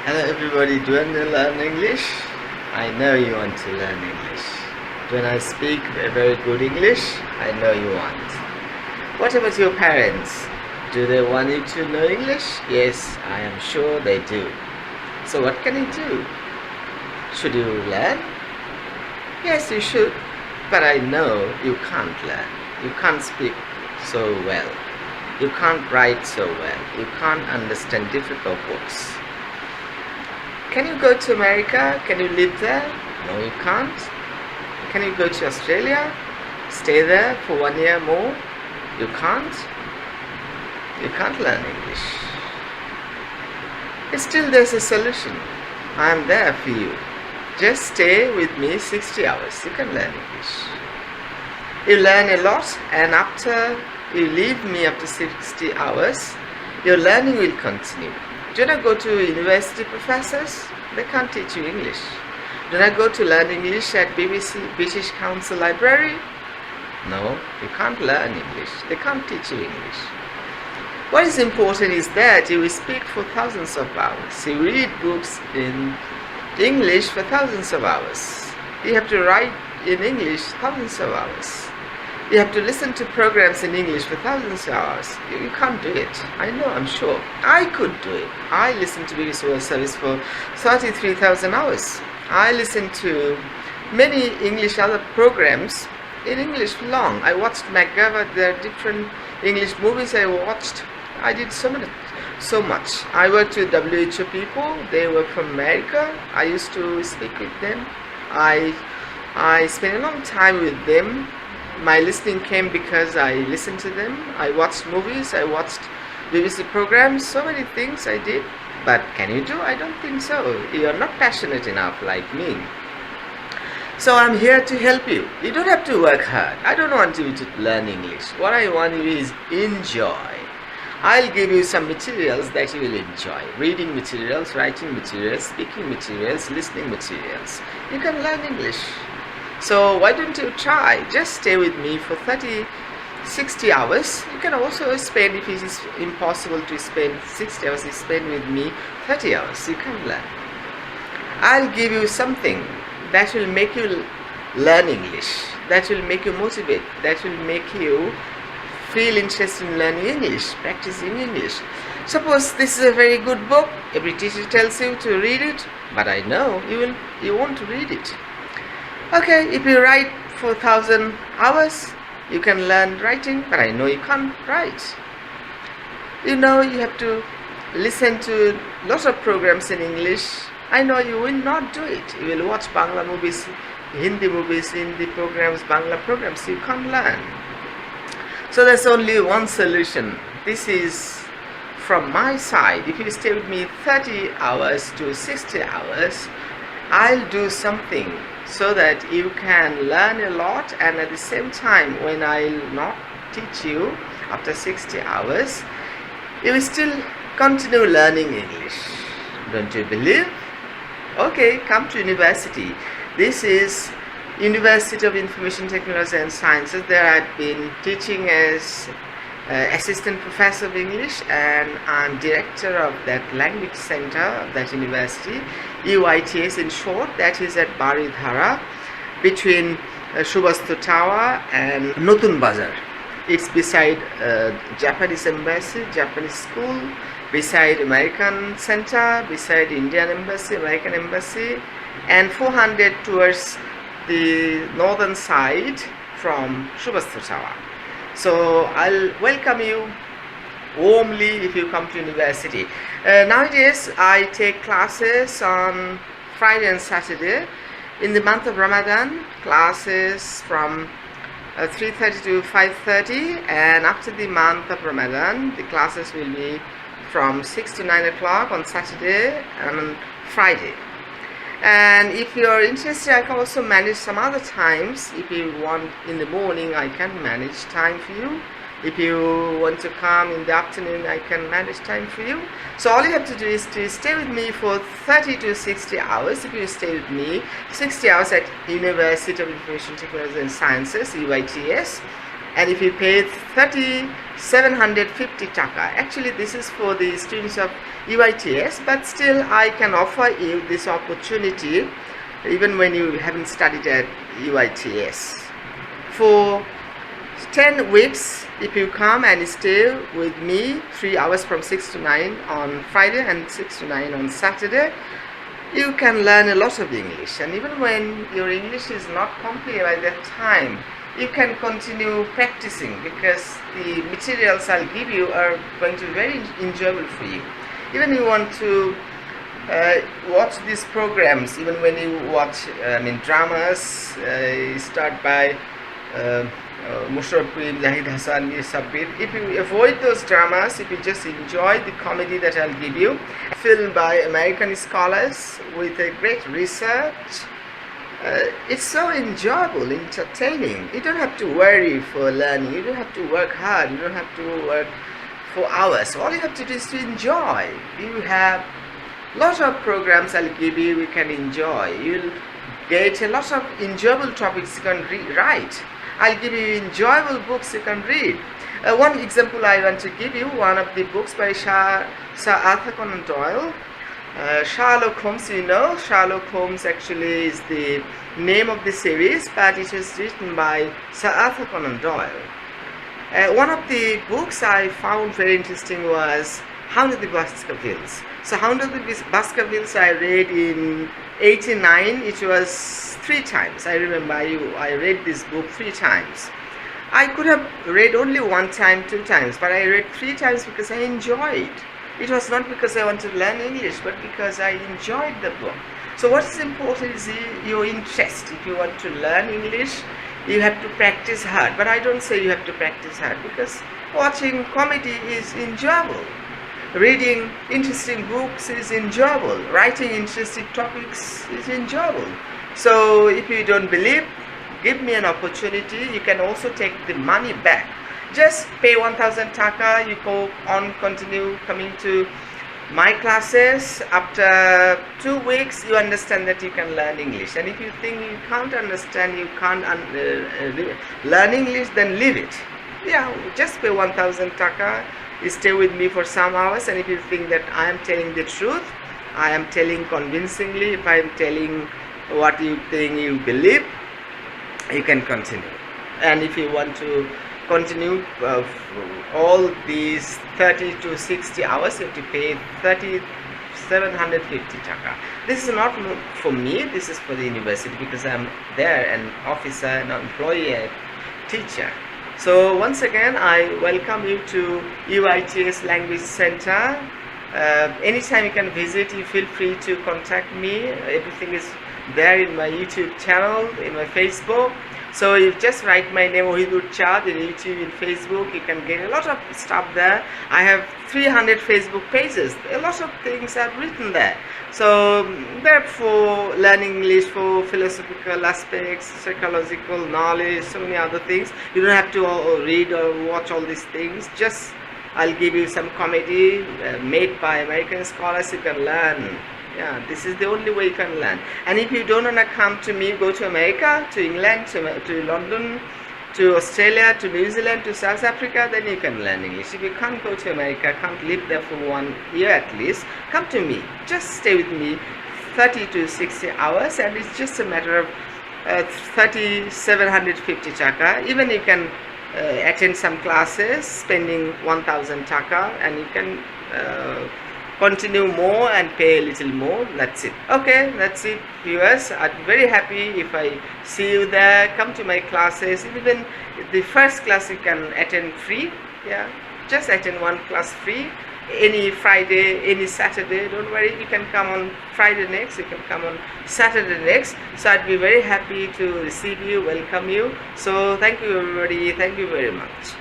Hello everybody, do you want to learn English? I know you want to learn English. When I speak very good English, I know you want. What about your parents? Do they want you to know English? Yes, I am sure they do. So what can you do? Should you learn? Yes, you should. But I know you can't learn. You can't speak so well. You can't write so well. You can't understand difficult books. Can you go to America? Can you live there? No, you can't. Can you go to Australia? Stay there for 1 year more? You can't. You can't learn English. But still there's a solution. I'm there for you. Just stay with me 60 hours. You can learn English. You learn a lot, and after you leave me after 60 hours, your learning will continue. Do not go to university professors, they can't teach you English. Do not go to learn English at British Council Library. No, you can't learn English. They can't teach you English. What is important is that you will speak for thousands of hours. You read books in English for thousands of hours. You have to write in English thousands of hours. You have to listen to programs in English for thousands of hours. You can't do it. I know, I'm sure. I could do it. I listened to BBC World Service for 33,000 hours. I listened to many English other programs in English long. I watched MacGyver. There are different English movies I watched. I did so much. I worked with WHO people. They were from America. I used to speak with them. I spent a long time with them. My listening came because I listened to them. I watched movies, I watched BBC programs, so many things I did. But can you do? I don't think so. You are not passionate enough like me. So I'm here to help you. You don't have to work hard. I don't want you to learn English. What I want you is enjoy. I'll give you some materials that you will enjoy. Reading materials, writing materials, speaking materials, listening materials. You can learn English. So why don't you try? Just stay with me for 60 hours. You can also spend, if it is impossible to spend 60 hours, you spend with me 30 hours. You can learn. I'll give you something that will make you learn English, that will make you motivate, that will make you feel interested in learning English, practicing English. Suppose this is a very good book. Every teacher tells you to read it, but I know you won't read it. Okay, if you write for 1,000 hours, you can learn writing, but I know you can't write. You know you have to listen to lots of programs in English. I know you will not do it. You will watch Bangla movies, Hindi programs, Bangla programs. You can't learn. So there's only one solution. This is from my side. If you stay with me 30 hours to 60 hours, I'll do something so that you can learn a lot, and at the same time, when I'll not teach you after 60 hours, you will still continue learning English. Don't you believe? Okay, come to university. This is University of Information Technology and Sciences. There I've been teaching as assistant professor of English, and I'm director of that language center of that university, UITS in short. That is at Baridhara, between Subhasto Tower and Notun Bazar. It's beside Japanese embassy, Japanese school, beside American center, beside Indian embassy, American embassy, and 400 towards the northern side from Subhasto Tower. So I'll welcome you warmly if you come to university. Nowadays I take classes on Friday and Saturday. In the month of Ramadan, classes from 3:30 to 5:30, and after the month of Ramadan, the classes will be from 6 to 9 o'clock on Saturday and on Friday. And if you are interested, I can also manage some other times. If you want in the morning, I can manage time for you. If you want to come in the afternoon, I can manage time for you. So all you have to do is to stay with me for 30 to 60 hours. If you stay with me 60 hours at University of Information Technology and Sciences, UITS, and if you pay 3,750 taka, actually this is for the students of UITS, but still I can offer you this opportunity even when you haven't studied at UITS. For 10 weeks, if you come and stay with me 3 hours from 6 to 9 on Friday and 6 to 9 on Saturday, you can learn a lot of English. And even when your English is not complete by that time, you can continue practicing, because the materials I'll give you are going to be very enjoyable for you. Even you want to watch these programs, even when you watch dramas, you start by Musharraf Karim, Zahid Hassan, Mir Sabbir. If you avoid those dramas, if you just enjoy the comedy that I'll give you, filmed by American scholars with a great research, it's so enjoyable, entertaining. You don't have to worry for learning, you don't have to work hard, you don't have to work for hours. All you have to do is to enjoy. You have lots of programs I'll give you, you can enjoy. You'll get a lot of enjoyable topics you can write. I'll give you enjoyable books you can read. One example I want to give you, one of the books by Sir Arthur Conan Doyle. Sherlock Holmes, you know, Sherlock Holmes actually is the name of the series, but it is written by Sir Arthur Conan Doyle. One of the books I found very interesting was Hound of the Baskervilles. So Hound of the Baskervilles I read in 89. It was 3 times. I remember I read this book 3 times. I could have read only 1 time, 2 times, but I read 3 times because I enjoyed. It was not because I wanted to learn English, but because I enjoyed the book. So what is important is your interest. If you want to learn English, you have to practice hard. But I don't say you have to practice hard, because watching comedy is enjoyable. Reading interesting books is enjoyable. Writing interesting topics is enjoyable. So if you don't believe, give me an opportunity. You can also take the money back. Just pay 1,000 taka. You go on, continue coming to my classes. After 2 weeks, you understand that you can learn English. And if you think you can't understand, you can't learn English, then leave it. Yeah, just pay 1,000 taka. You stay with me for some hours, and if you think that I am telling the truth, I am telling convincingly, if I am telling what you think you believe, you can continue. And if you want to continue all these 30 to 60 hours, you have to pay 750 taka. This is not for me, this is for the university, because I am there, an officer, an employee, a teacher. So once again, I welcome you to UITS Language Center. Anytime you can visit, you feel free to contact me. Everything is there in my YouTube channel, in my Facebook. So you just write my name, Ohidur Chad, in YouTube, in Facebook. You can get a lot of stuff there. I have 300 Facebook pages. A lot of things are written there. So therefore, learning English for philosophical aspects, psychological knowledge, so many other things. You don't have to read or watch all these things. Just I'll give you some comedy made by American scholars. You can learn. Yeah, this is the only way you can learn. And if you don't want to come to me, go to America, to England, to London, to Australia, to New Zealand, to South Africa, then you can learn English. If you can't go to America, can't live there for 1 year at least, come to me. Just stay with me 30 to 60 hours, and it's just a matter of 750 taka. Even you can attend some classes spending 1,000 taka, and you can continue more and pay a little more. That's it. Okay, that's it, viewers. I'd be very happy if I see you there. Come to my classes. Even the first class you can attend free. Yeah, just attend 1 class free. Any Friday, any Saturday, don't worry, you can come on Friday next, you can come on Saturday next. So I'd be very happy to receive you, welcome you. So thank you everybody, thank you very much.